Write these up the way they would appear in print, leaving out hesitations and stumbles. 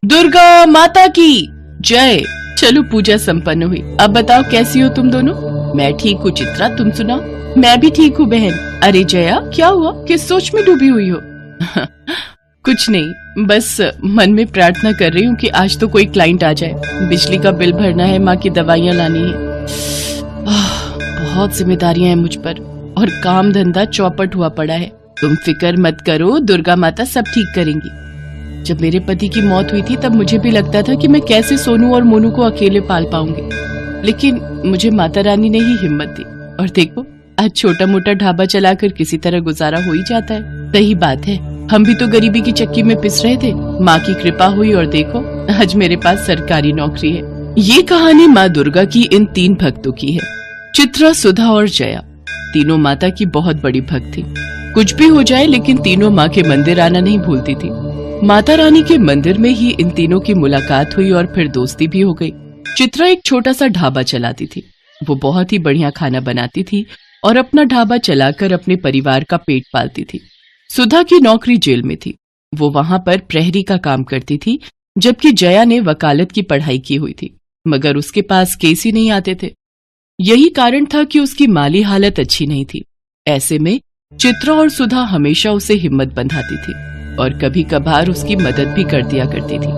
दुर्गा माता की जय। चलो पूजा संपन्न हुई। अब बताओ कैसी हो तुम दोनों? मैं ठीक हूँ चित्रा, तुम सुनाओ। मैं भी ठीक हूँ बहन। अरे जया, क्या हुआ? किस सोच में डूबी हुई हो? कुछ नहीं, बस मन में प्रार्थना कर रही हूँ कि आज तो कोई क्लाइंट आ जाए। बिजली का बिल भरना है, माँ की दवाइयाँ लानी है। बहुत जिम्मेदारियां हैं मुझ पर और काम धंधा चौपट हुआ पड़ा है। तुम फिक्र मत करो, दुर्गा माता सब ठीक करेंगी। जब मेरे पति की मौत हुई थी तब मुझे भी लगता था कि मैं कैसे सोनू और मोनू को अकेले पाल पाऊंगी, लेकिन मुझे माता रानी ने ही हिम्मत दी और देखो आज छोटा मोटा ढाबा चलाकर किसी तरह गुजारा हो ही जाता है। सही बात है, हम भी तो गरीबी की चक्की में पिस रहे थे। माँ की कृपा हुई और देखो आज मेरे पास सरकारी नौकरी है। ये कहानी माँ दुर्गा की इन 3 भक्तों की है, चित्रा, सुधा और जया। तीनों माता की बहुत बड़ी भक्त थी। कुछ भी हो जाए लेकिन तीनों माँ के मंदिर आना नहीं भूलती थी। माता रानी के मंदिर में ही इन तीनों की मुलाकात हुई और फिर दोस्ती भी हो गई। चित्रा एक छोटा सा ढाबा चलाती थी। वो बहुत ही बढ़िया खाना बनाती थी और अपना ढाबा चलाकर अपने परिवार का पेट पालती थी। सुधा की नौकरी जेल में थी। वो वहां पर प्रहरी का काम करती थी, जबकि जया ने वकालत की पढ़ाई की हुई थी, मगर उसके पास केस ही नहीं आते थे। यही कारण था कि उसकी माली हालत अच्छी नहीं थी। ऐसे में चित्रा और सुधा हमेशा उसे हिम्मत बंधाती थी और कभी कभार उसकी मदद भी कर दिया करती थी।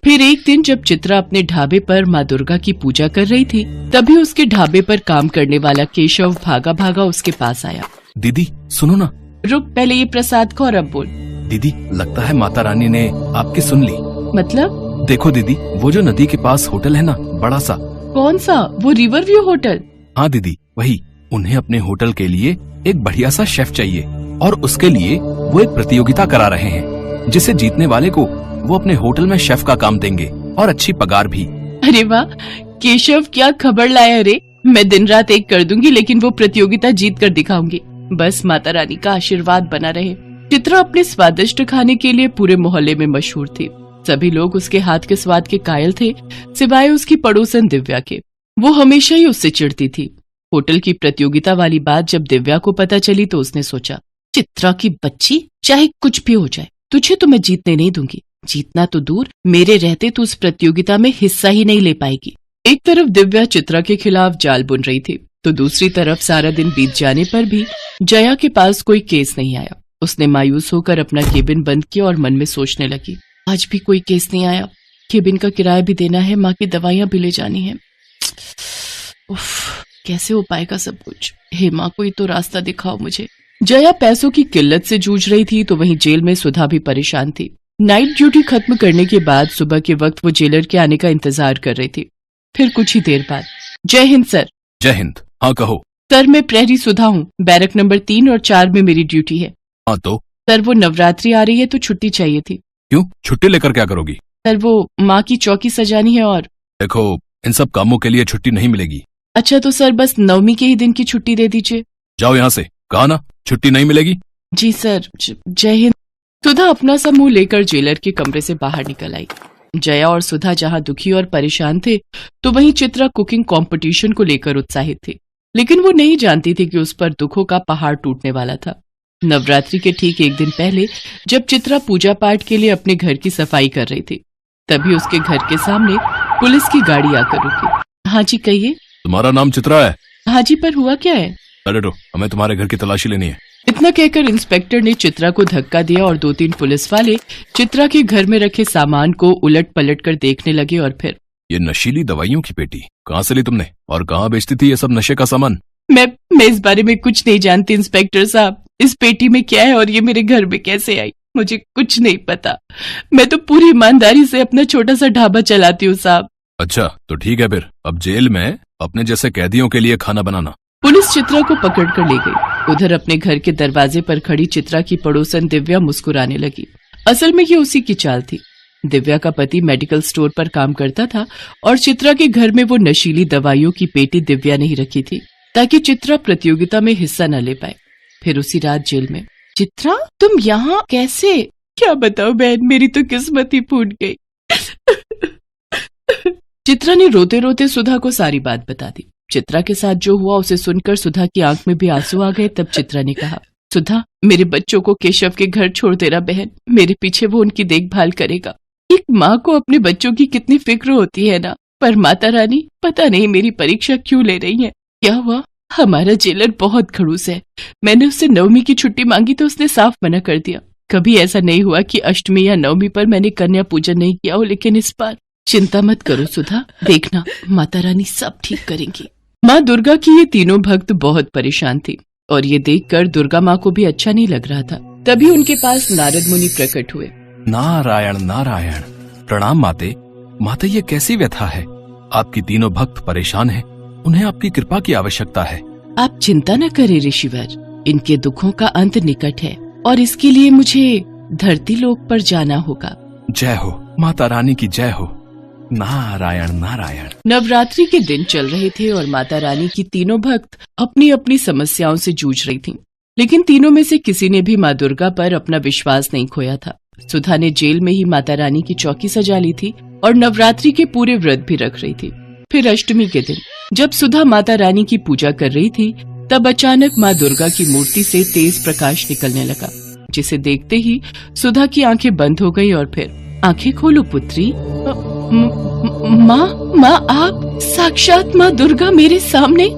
फिर एक दिन जब चित्रा अपने ढाबे पर माँ दुर्गा की पूजा कर रही थी, तभी उसके ढाबे पर काम करने वाला केशव भागा भागा उसके पास आया। दीदी सुनो ना। रुक, पहले ये प्रसाद को और अब बोल। दीदी, लगता है माता रानी ने आपकी सुन ली। मतलब? देखो दीदी, वो जो नदी के पास होटल है ना, बड़ा सा। कौन सा? वो रिवर व्यू होटल? हाँ दीदी, वही। उन्हें अपने होटल के लिए एक बढ़िया सा शेफ चाहिए और उसके लिए वो एक प्रतियोगिता करा रहे हैं, जिसे जीतने वाले को वो अपने होटल में शेफ का काम देंगे और अच्छी पगार भी। अरे वाह केशव, क्या खबर लाया रे। मैं दिन रात एक कर दूंगी, लेकिन वो प्रतियोगिता जीत कर दिखाऊंगी। बस माता रानी का आशीर्वाद बना रहे। चित्रा अपने स्वादिष्ट खाने के लिए पूरे मोहल्ले में मशहूर थी। सभी लोग उसके हाथ के स्वाद के कायल थे, सिवाय उसकी पड़ोसन दिव्या के। वो हमेशा ही उससे चिढ़ती थी। होटल की प्रतियोगिता वाली बात जब दिव्या को पता चली तो उसने सोचा, चित्रा की बच्ची, चाहे कुछ भी हो जाए, तुझे तो मैं जीतने नहीं दूंगी। जीतना तो दूर, मेरे रहते तो उस प्रतियोगिता में हिस्सा ही नहीं ले पाएगी। एक तरफ दिव्या चित्रा के खिलाफ जाल बुन रही थी, तो दूसरी तरफ सारा दिन बीत जाने पर भी जया के पास कोई केस नहीं आया। उसने मायूस होकर अपना केबिन बंद किया और मन में सोचने लगी, आज भी कोई केस नहीं आया। केबिन का किराया भी देना है, माँ की दवाइयाँ भी ले जानी है। उफ, कैसे हो पाएगा सब कुछ? हे माँ, कोई तो रास्ता दिखाओ मुझे। जया पैसों की किल्लत से जूझ रही थी, तो वहीं जेल में सुधा भी परेशान थी। नाइट ड्यूटी खत्म करने के बाद सुबह के वक्त वो जेलर के आने का इंतजार कर रही थी। फिर कुछ ही देर बाद, जय हिंद सर। जय हिंद। हाँ कहो। सर, मैं प्रहरी सुधा हूँ। बैरक नंबर 3 और 4 में मेरी ड्यूटी है। हाँ तो? सर, वो नवरात्रि आ रही है तो छुट्टी चाहिए थी। क्यों? छुट्टी लेकर क्या करोगी? सर, वो माँ की चौकी सजानी है और। देखो, इन सब कामों के लिए छुट्टी नहीं मिलेगी। अच्छा तो सर, बस नवमी के ही दिन की छुट्टी दे दीजिए। जाओ यहाँ से, कहा ना छुट्टी नहीं मिलेगी। जी सर, जय हिंद। सुधा अपना समूह लेकर जेलर के कमरे से बाहर निकल आई। जया और सुधा जहाँ दुखी और परेशान थे, तो वहीं चित्रा कुकिंग कंपटीशन को लेकर उत्साहित थी। लेकिन वो नहीं जानती थी कि उस पर दुखों का पहाड़ टूटने वाला था। नवरात्रि के ठीक एक दिन पहले जब चित्रा पूजा पाठ के लिए अपने घर की सफाई कर रही थी, तभी उसके घर के सामने पुलिस की गाड़ी आकर रुकी। हाँ जी कहिए। तुम्हारा नाम चित्रा है? हाँ जी, पर हुआ क्या है? अरे रो, हमें तुम्हारे घर की तलाशी लेनी है। इतना कहकर इंस्पेक्टर ने चित्रा को धक्का दिया और 2-3 पुलिस वाले चित्रा के घर में रखे सामान को उलट पलट कर देखने लगे। और फिर, ये नशीली दवाइयों की पेटी कहाँ से ली तुमने और कहाँ बेचती थी ये सब नशे का सामान? मैं इस बारे में कुछ नहीं जानती इंस्पेक्टर साहब। इस पेटी में क्या है और ये मेरे घर में कैसे आई, मुझे कुछ नहीं पता। मैं तो पूरी ईमानदारी से अपना छोटा सा ढाबा चलाती हूँ साहब। अच्छा तो ठीक है, फिर अब जेल में अपने जैसे कैदियों के लिए खाना बनाना। पुलिस चित्रा को पकड़कर ले गई। उधर अपने घर के दरवाजे पर खड़ी चित्रा की पड़ोसन दिव्या मुस्कुराने लगी। असल में ये उसी की चाल थी। दिव्या का पति मेडिकल स्टोर पर काम करता था और चित्रा के घर में वो नशीली दवाइयों की पेटी दिव्या ने ही रखी थी, ताकि चित्रा प्रतियोगिता में हिस्सा न ले पाए। फिर उसी रात जेल में। चित्रा, तुम यहाँ कैसे? क्या बताओ बहन, मेरी तो किस्मत ही फूट गई। चित्रा ने रोते रोते सुधा को सारी बात बता दी। चित्रा के साथ जो हुआ उसे सुनकर सुधा की आंख में भी आंसू आ गए। तब चित्रा ने कहा, सुधा, मेरे बच्चों को केशव के घर छोड़ देना बहन। मेरे पीछे वो उनकी देखभाल करेगा एक माँ को अपने बच्चों की कितनी फिक्र होती है ना। पर माता रानी पता नहीं मेरी परीक्षा क्यों ले रही है। क्या हुआ? हमारा जेलर बहुत खड़ूस है। मैंने उससे नवमी की छुट्टी मांगी तो उसने साफ मना कर दिया। कभी ऐसा नहीं हुआ कि अष्टमी या नवमी पर मैंने कन्या पूजन नहीं किया हो, लेकिन इस बार चिंता मत करो सुधा, देखना माता रानी सब ठीक करेंगी। माँ दुर्गा की ये तीनों भक्त बहुत परेशान थी और ये देखकर दुर्गा माँ को भी अच्छा नहीं लग रहा था। तभी उनके पास नारद मुनि प्रकट हुए। नारायण नारायण। प्रणाम माते। माते, ये कैसी व्यथा है? आपकी तीनों भक्त परेशान हैं। उन्हें आपकी कृपा की आवश्यकता है। आप चिंता न करें ऋषिवर, इनके दुखों का अंत निकट है और इसके लिए मुझे धरती लोक पर जाना होगा। जय हो माता रानी की, जय हो। नारायण नारायण। नवरात्रि के दिन चल रहे थे और माता रानी की तीनों भक्त अपनी अपनी समस्याओं से जूझ रही थीं। लेकिन तीनों में से किसी ने भी माँ दुर्गा पर अपना विश्वास नहीं खोया था। सुधा ने जेल में ही माता रानी की चौकी सजा ली थी और नवरात्रि के पूरे व्रत भी रख रही थी। फिर अष्टमी के दिन जब सुधा माता रानी की पूजा कर रही थी, तब अचानक माँ दुर्गा की मूर्ति से तेज प्रकाश निकलने लगा, जिसे देखते ही सुधा की आंखें बंद हो गई और फिर आंखें खोलो पुत्री। माँ आप साक्षात माँ दुर्गा मेरे सामने।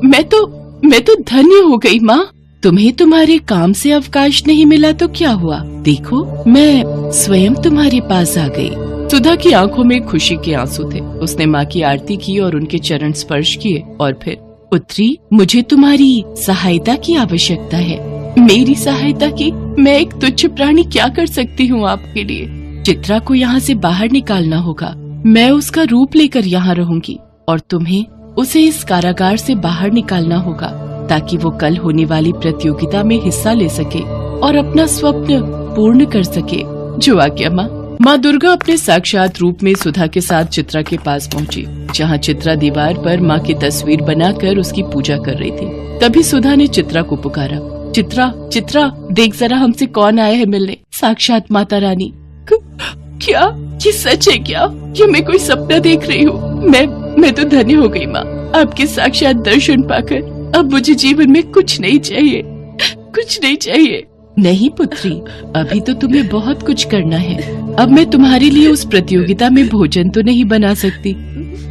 मैं तो धन्य हो गई माँ। तुम्हें तुम्हारे काम से अवकाश नहीं मिला तो क्या हुआ? देखो मैं स्वयं तुम्हारे पास आ गई। सुधा की आंखों में खुशी के आंसू थे। उसने माँ की आरती की और उनके चरण स्पर्श किए और फिर, पुत्री मुझे तुम्हारी सहायता की आवश्यकता है। मेरी सहायता की? मैं एक तुच्छ प्राणी क्या कर सकती हूँ आपके लिए? चित्रा को यहाँ से बाहर निकालना होगा। मैं उसका रूप लेकर यहाँ रहूंगी और तुम्हें उसे इस कारागार से बाहर निकालना होगा ताकि वो कल होने वाली प्रतियोगिता में हिस्सा ले सके और अपना स्वप्न पूर्ण कर सके। जो आज्ञा माँ। माँ दुर्गा अपने साक्षात रूप में सुधा के साथ चित्रा के पास पहुँची, जहाँ चित्रा दीवार पर माँ की तस्वीर बनाकर उसकी पूजा कर रही थी। तभी सुधा ने चित्रा को पुकारा, चित्रा चित्रा देख जरा हमसे कौन आया है मिलने। साक्षात माता रानी। क्या ये सच है क्या? ये मैं कोई सपना देख रही हूँ? मैं तो धन्य हो गई माँ, आपके साक्षात दर्शन पाकर। अब मुझे जीवन में कुछ नहीं चाहिए, कुछ नहीं चाहिए। नहीं पुत्री, अभी तो तुम्हें बहुत कुछ करना है। अब मैं तुम्हारे लिए उस प्रतियोगिता में भोजन तो नहीं बना सकती,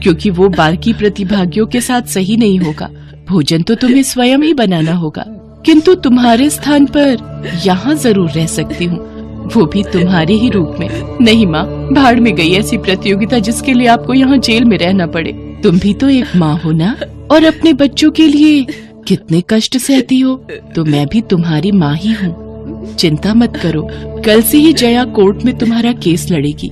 क्योंकि वो बाकी प्रतिभागियों के साथ सही नहीं होगा। भोजन तो तुम्हें स्वयं ही बनाना होगा, किंतु तुम्हारे स्थान पर यहाँ जरूर रह सकती हूँ, वो भी तुम्हारे ही रूप में। नहीं माँ, भाड़ में गई ऐसी प्रतियोगिता जिसके लिए आपको यहाँ जेल में रहना पड़े। तुम भी तो एक माँ हो ना, और अपने बच्चों के लिए कितने कष्ट सहती हो, तो मैं भी तुम्हारी माँ ही हूँ। चिंता मत करो, कल से ही जया कोर्ट में तुम्हारा केस लड़ेगी।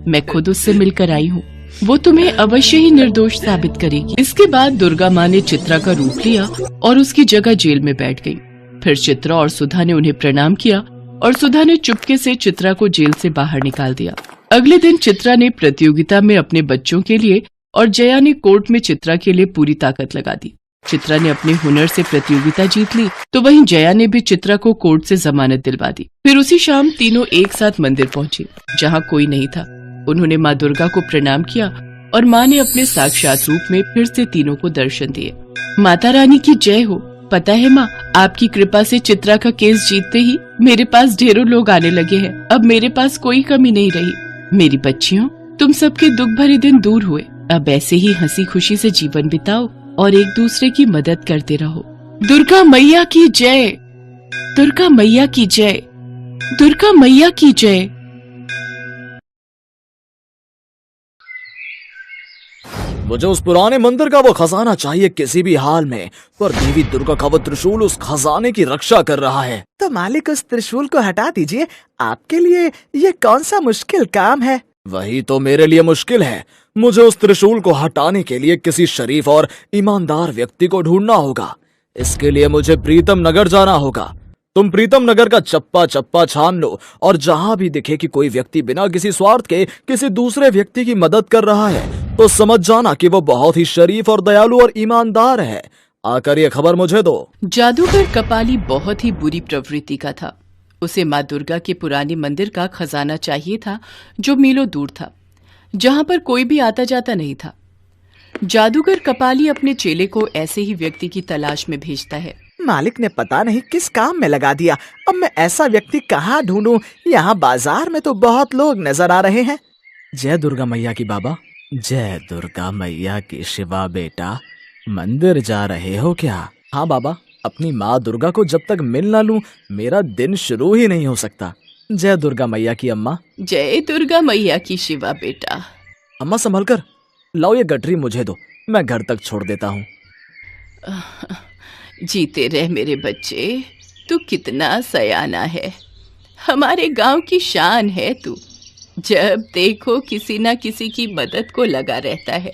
मैं खुद उससे मिलकर आई हूँ, वो तुम्हें अवश्य ही निर्दोष साबित करेगी। इसके बाद दुर्गा माँ ने चित्रा का रूप लिया और उसकी जगह जेल में बैठ गई। फिर चित्रा और सुधा ने उन्हें प्रणाम किया और सुधा ने चुपके से चित्रा को जेल से बाहर निकाल दिया। अगले दिन चित्रा ने प्रतियोगिता में अपने बच्चों के लिए और जया ने कोर्ट में चित्रा के लिए पूरी ताकत लगा दी। चित्रा ने अपने हुनर से प्रतियोगिता जीत ली, तो वहीं जया ने भी चित्रा को कोर्ट से जमानत दिलवा दी। फिर उसी शाम तीनों एक साथ मंदिर पहुंचे, जहां कोई नहीं था। उन्होंने माँ दुर्गा को प्रणाम किया और माँ ने अपने साक्षात रूप में फिर से तीनों को दर्शन दिए। माता रानी की जय हो। पता है माँ, आपकी कृपा से चित्रा का केस जीतते ही मेरे पास ढेरों लोग आने लगे हैं। अब मेरे पास कोई कमी नहीं रही। मेरी बच्चियों, तुम सबके दुख भरे दिन दूर हुए। अब ऐसे ही हंसी खुशी से जीवन बिताओ और एक दूसरे की मदद करते रहो। दुर्गा मैया की जय, दुर्गा मैया की जय, दुर्गा मैया की जय। मुझे उस पुराने मंदिर का वो खजाना चाहिए किसी भी हाल में, पर देवी दुर्गा का वो त्रिशूल उस खजाने की रक्षा कर रहा है। तो मालिक उस त्रिशूल को हटा दीजिए, आपके लिए ये कौन सा मुश्किल काम है? वही तो मेरे लिए मुश्किल है। मुझे उस त्रिशूल को हटाने के लिए किसी शरीफ और ईमानदार व्यक्ति को ढूंढना होगा। इसके लिए मुझे प्रीतम नगर जाना होगा। तुम प्रीतम नगर का चप्पा चप्पा छान लो और जहां भी दिखे कि कोई व्यक्ति बिना किसी स्वार्थ के किसी दूसरे व्यक्ति की मदद कर रहा है, तो समझ जाना कि वो बहुत ही शरीफ और दयालु और ईमानदार है। आकर ये खबर मुझे दो। जादूगर कपाली बहुत ही बुरी प्रवृत्ति का था। उसे माँ दुर्गा के पुराने मंदिर का खजाना चाहिए था, जो मीलों दूर था, जहां पर कोई भी आता जाता नहीं था। जादूगर कपाली अपने चेले को ऐसे ही व्यक्ति की तलाश में भेजता है मालिक ने पता नहीं किस काम में लगा दिया। अब मैं ऐसा व्यक्ति कहाँ ढूंढूं? यहाँ बाजार में तो बहुत लोग नजर आ रहे हैं। जय दुर्गा मैया की बाबा। जय दुर्गा मैया की शिवा बेटा, मंदिर जा रहे हो क्या? हाँ बाबा, अपनी माँ दुर्गा को जब तक मिल ना लूं मेरा दिन शुरू ही नहीं हो सकता। जय दुर्गा मैया की अम्मा। जय दुर्गा मैया की शिवा बेटा। अम्मा संभल कर, लाओ ये गठरी मुझे दो, मैं घर तक छोड़ देता हूँ। जीते रह मेरे बच्चे, तू कितना सयाना है, हमारे गांव की शान है तू। जब देखो किसी ना किसी की मदद को लगा रहता है।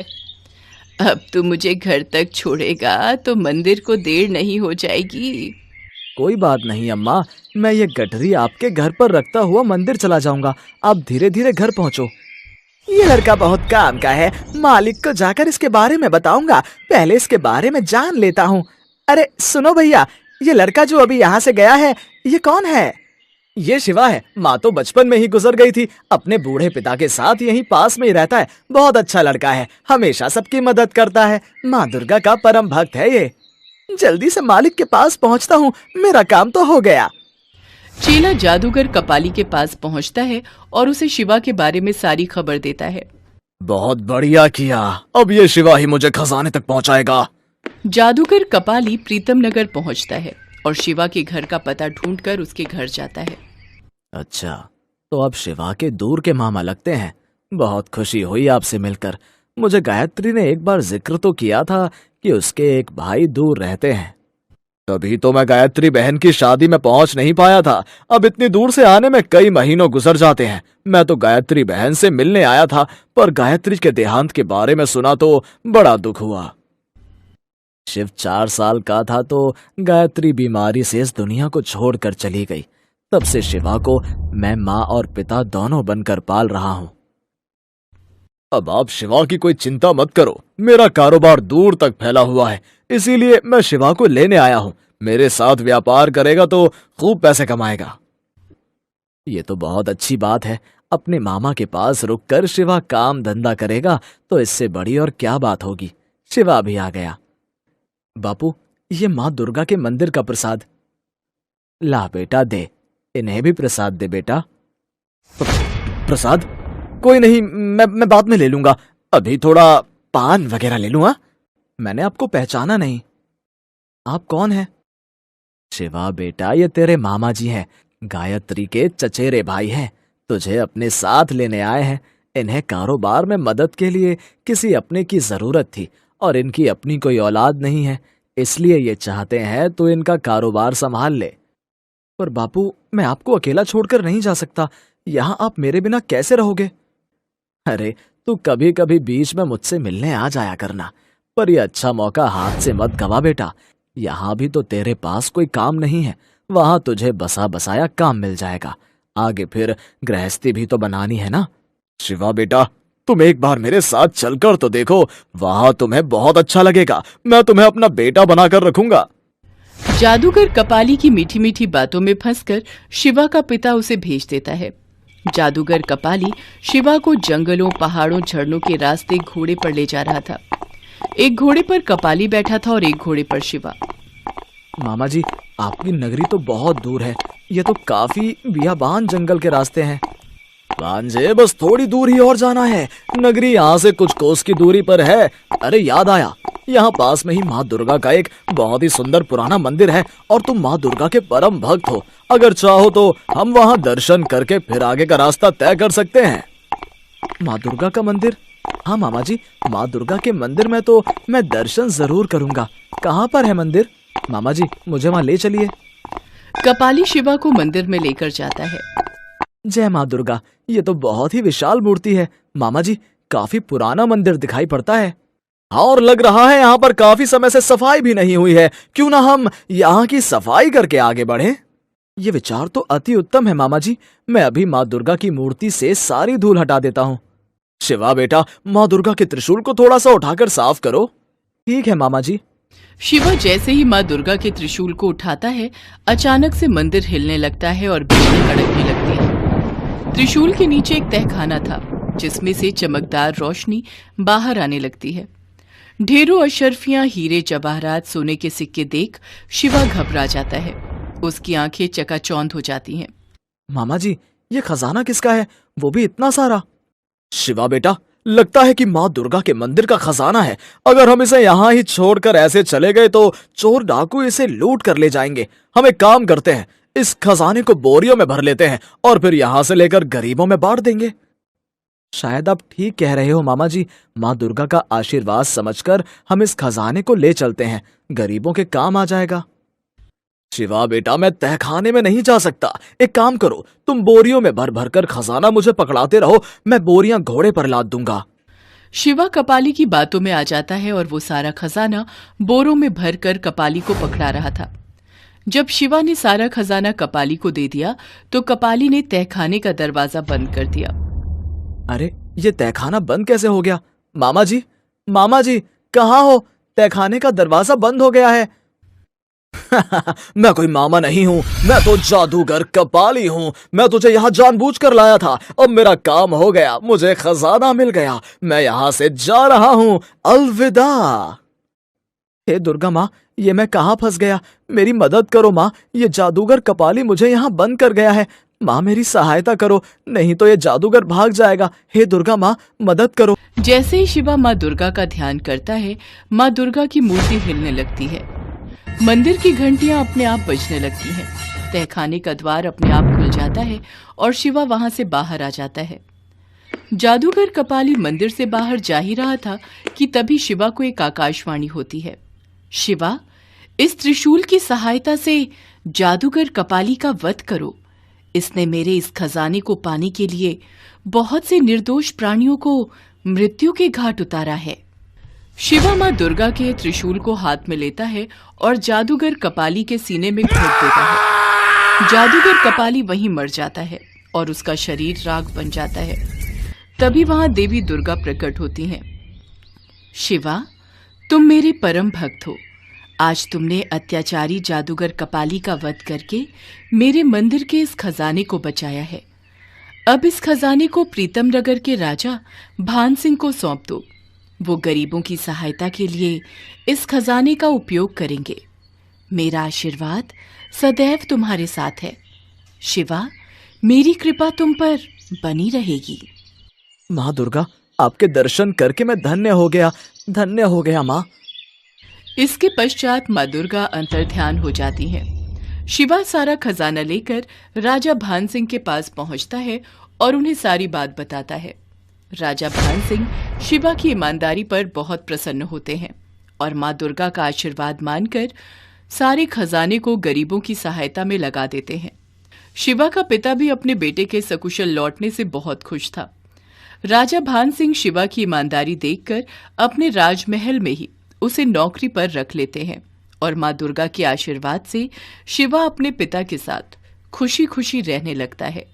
अब तू मुझे घर तक छोड़ेगा तो मंदिर को देर नहीं हो जाएगी। कोई बात नहीं अम्मा, मैं ये गठरी आपके घर पर रखता हुआ मंदिर चला जाऊंगा। आप धीरे धीरे घर पहुँचो। ये लड़का बहुत काम का है, मालिक को जाकर इसके बारे में बताऊंगा। पहले इसके बारे में जान लेता हूँ। अरे सुनो भैया, ये लड़का जो अभी यहाँ से गया है, ये कौन है? ये शिवा है। माँ तो बचपन में ही गुजर गई थी, अपने बूढ़े पिता के साथ यहीं पास में ही रहता है। बहुत अच्छा लड़का है, हमेशा सबकी मदद करता है। माँ दुर्गा का परम भक्त है ये। जल्दी से मालिक के पास पहुँचता हूँ, मेरा काम तो हो गया। चेला जादूगर कपाली के पास पहुंचता है और उसे शिवा के बारे में सारी खबर देता है। बहुत बढ़िया किया, अब ये शिवा ही मुझे खजाने तक पहुंचाएगा। जादूगर कपाली प्रीतम नगर पहुंचता है और शिवा के घर का पता ढूंढकर उसके घर जाता है। अच्छा, तो अब शिवा के दूर के मामा लगते हैं। बहुत खुशी हुई आपसे मिलकर। मुझे गायत्री ने एक बार जिक्र तो किया था कि उसके एक भाई दूर रहते हैं, तभी तो मैं गायत्री बहन की शादी में पहुंच नहीं पाया था। अब इतनी दूर से आने में कई महीनों गुजर जाते हैं। मैं तो गायत्री बहन से मिलने आया था, पर गायत्री के देहांत के बारे में सुना तो बड़ा दुख हुआ। शिव 4 साल का था तो गायत्री बीमारी से इस दुनिया को छोड़कर चली गई। तब से शिवा को मैं माँ और पिता दोनों बनकर पाल रहा हूँ। अब आप शिवा की कोई चिंता मत करो, मेरा कारोबार दूर तक फैला हुआ है, इसीलिए मैं शिवा को लेने आया हूँ। मेरे साथ व्यापार करेगा तो खूब पैसे कमाएगा। ये तो बहुत अच्छी बात है। अपने मामा के पास रुककर शिवा काम धंधा करेगा तो इससे बड़ी और क्या बात होगी। शिवा भी आ गया। बापू, ये माँ दुर्गा के मंदिर का प्रसाद। ला बेटा दे, इन्हें भी प्रसाद दे बेटा। प्रसाद? कोई नहीं, मैं बाद में ले लूंगा। अभी थोड़ा पान वगैरह ले लूं। मैंने आपको पहचाना नहीं, आप कौन हैं? शिवा बेटा, ये तेरे मामा जी हैं, गायत्री के चचेरे भाई हैं। तुझे अपने साथ लेने आए हैं। इन्हें कारोबार में मदद के लिए किसी अपने की जरूरत थी और इनकी अपनी कोई औलाद नहीं है, इसलिए ये चाहते हैं तो इनका कारोबार संभाल ले। पर बापू, मैं आपको अकेला छोड़कर नहीं जा सकता। यहाँ आप मेरे बिना कैसे रहोगे? अरे, तू कभी कभी बीच में मुझसे मिलने आ जाया करना, पर यह अच्छा मौका हाथ से मत गवा बेटा। यहाँ भी तो तेरे पास कोई काम नहीं है, वहां तुझे बसा बसाया काम मिल जाएगा। आगे फिर गृहस्थी भी तो बनानी है ना। शिवा बेटा, तुम एक बार मेरे साथ चलकर तो देखो, वहां तुम्हें बहुत अच्छा लगेगा। मैं तुम्हें अपना बेटा बनाकर रखूंगा। जादूगर कपाली की मीठी मीठी बातों में फंसकर शिवा का पिता उसे भेज देता है। जादूगर कपाली शिवा को जंगलों, पहाड़ों, झरनों के रास्ते घोड़े पर ले जा रहा था। एक घोड़े पर कपाली बैठा था और एक घोड़े पर शिवा। मामा जी, आपकी नगरी तो बहुत दूर है, ये तो काफी बियाबान जंगल के रास्ते हैं। भांजे, बस थोड़ी दूर ही और जाना है, नगरी यहाँ से कुछ कोस की दूरी पर है। अरे याद आया, यहाँ पास में ही माँ दुर्गा का एक बहुत ही सुंदर पुराना मंदिर है और तुम माँ दुर्गा के परम भक्त हो। अगर चाहो तो हम वहाँ दर्शन करके फिर आगे का रास्ता तय कर सकते हैं। माँ दुर्गा का मंदिर? हाँ मामा जी, माँ दुर्गा के मंदिर में तो मैं दर्शन जरूर करूंगा। कहाँ पर है मंदिर? मामा जी, मुझे वहाँ ले चलिए। कपाली शिवा को मंदिर में लेकर जाता है। जय माँ दुर्गा, ये तो बहुत ही विशाल मूर्ति है। मामा जी, काफी पुराना मंदिर दिखाई पड़ता है। हाँ, और लग रहा है यहाँ पर काफी समय से सफाई भी नहीं हुई है। क्यों ना हम यहाँ की सफाई करके आगे बढ़े? ये विचार तो अति उत्तम है मामा जी। मैं अभी माँ दुर्गा की मूर्ति से सारी धूल हटा देता हूँ। शिवा बेटा, माँ दुर्गा के त्रिशूल को थोड़ा सा उठाकर साफ करो। ठीक है मामा जी। शिवा जैसे ही माँ दुर्गा के त्रिशूल को उठाता है, अचानक से मंदिर हिलने लगता है और बिजली कड़कने लगती है। त्रिशूल के नीचे एक तहखाना था जिसमें से चमकदार रोशनी बाहर आने लगती है। ढेरों अशर्फियां, हीरे, जवाहरात, सोने के सिक्के देख शिवा घबरा जाता है। उसकी आंखें चकाचौंध हो जाती हैं। मामा जी, ये खजाना किसका है, वो भी इतना सारा? शिवा बेटा, लगता है कि माँ दुर्गा के मंदिर का खजाना है। अगर हम इसे यहाँ ही छोड़कर ऐसे चले गए तो चोर डाकू इसे लूट कर ले जाएंगे। हम एक काम करते हैं, इस खजाने को बोरियों में भर लेते हैं और फिर यहाँ से लेकर गरीबों में बांट देंगे। शायद आप ठीक कह रहे हो मामा जी। माँ दुर्गा का आशीर्वाद समझकर हम इस खजाने को ले चलते हैं, गरीबों के काम आ जाएगा। शिवा बेटा, मैं तहखाने में नहीं जा सकता। एक काम करो, तुम बोरियों में भर भर कर खजाना मुझे पकड़ाते रहो, मैं बोरियां घोड़े पर लाद दूंगा। शिवा कपाली की बातों में आ जाता है और वो सारा खजाना बोरों में भरकर कपाली को पकड़ा रहा था। जब शिवा ने सारा खजाना कपाली को दे दिया तो कपाली ने तहखाने का दरवाजा बंद कर दिया। अरे, ये तहखाना बंद कैसे हो गया? मामा जी कहाँ हो? तहखाने का दरवाजा बंद हो गया है। मैं कोई मामा नहीं हूँ, मैं तो जादूगर कपाली हूँ। मैं तुझे यहाँ जानबूझकर लाया था। अब मेरा काम हो गया, मुझे खजाना मिल गया, मैं यहाँ से जा रहा हूँ। अलविदा। हे दुर्गा माँ, ये मैं कहाँ फंस गया? मेरी मदद करो माँ, ये जादूगर कपाली मुझे यहाँ बंद कर गया है। माँ, मेरी सहायता करो, नहीं तो ये जादूगर भाग जाएगा। हे दुर्गा माँ, मदद करो। जैसे ही शिवा माँ दुर्गा का ध्यान करता है, माँ दुर्गा की मूर्ति हिलने लगती है। मंदिर की घंटियां अपने आप बजने लगती हैं। तहखाने का द्वार अपने आप खुल जाता है और शिवा वहां से बाहर आ जाता है। जादूगर कपाली मंदिर से बाहर जा ही रहा था कि तभी शिवा को एक आकाशवाणी होती है। शिवा, इस त्रिशूल की सहायता से जादूगर कपाली का वध करो। इसने मेरे इस खजाने को पाने के लिए बहुत से निर्दोष प्राणियों को मृत्यु के घाट उतारा है। शिवा माँ दुर्गा के त्रिशूल को हाथ में लेता है और जादूगर कपाली के सीने में ठोक देता है। जादूगर कपाली वहीं मर जाता है और उसका शरीर राख बन जाता है। तभी वहां देवी दुर्गा प्रकट होती हैं। शिवा, तुम मेरे परम भक्त हो। आज तुमने अत्याचारी जादूगर कपाली का वध करके मेरे मंदिर के इस खजाने को बचाया है। अब इस खजाने को प्रीतम नगर के राजा भान सिंह को सौंप दो। वो गरीबों की सहायता के लिए इस खजाने का उपयोग करेंगे। मेरा आशीर्वाद सदैव तुम्हारे साथ है। शिवा, मेरी कृपा तुम पर बनी रहेगी। माँ दुर्गा, आपके दर्शन करके मैं धन्य हो गया माँ। इसके पश्चात माँ दुर्गा अंतर्ध्यान हो जाती हैं। शिवा सारा खजाना लेकर राजा भान सिंह के पास पहुंचता है और उन्हें सारी बात बताता है। राजा भान सिंह शिवा की ईमानदारी पर बहुत प्रसन्न होते हैं और माँ दुर्गा का आशीर्वाद मानकर सारे खजाने को गरीबों की सहायता में लगा देते हैं। शिवा का पिता भी अपने बेटे के सकुशल लौटने से बहुत खुश था। राजा भान सिंह शिवा की ईमानदारी देखकर अपने राजमहल में ही उसे नौकरी पर रख लेते हैं और माँ दुर्गा के आशीर्वाद से शिवा अपने पिता के साथ खुशी खुशी रहने लगता है।